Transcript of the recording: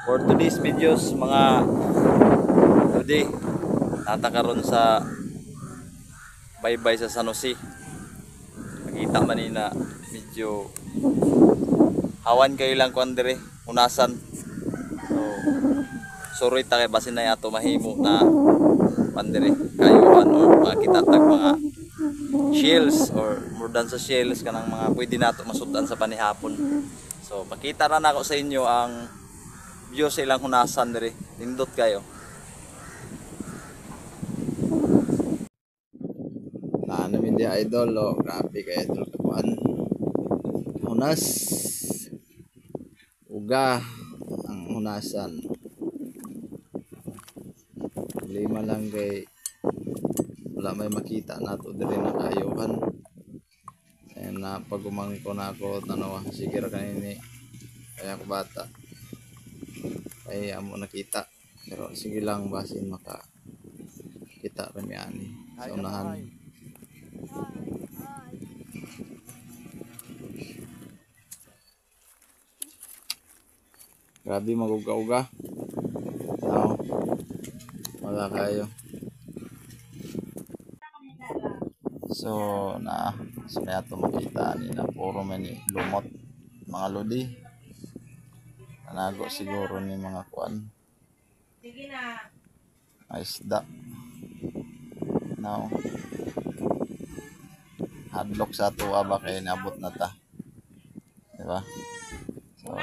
For today's videos mga lodi, natakaron sa baybay sa San Jose. Nakita man na medyo hawan kayo lang kuan dire, unasan. So suroy ta kay basin na ato mahimo na pandire kayo ano makita tag mga shells or more than sa shells kanang mga pwede nato masudan sa panihapon. So makita na nako sa inyo ang view sa ilang hunasan dire. Nindot kayo. Namin di idol, oh, grabe ka idol kapuan. Hunas, uga ang hunasan. Lima lang kay wala may makita nato diri na kayuhan. Ayan na pagumang ko na ako tanawa sige ra kanini kaya ko bata. Ay amo nakita. Pero sige lang basin maka kita rami ani sa unahan. Grabe maguga-uga. No. Wala kayo. So kaya ito makita nila puro man ni lumot mga lodi. Nanago siguro ni mga kuan. Sige na. Isda. Now. Hadlock sa tuwa ba kay nabot na ta. Diba? So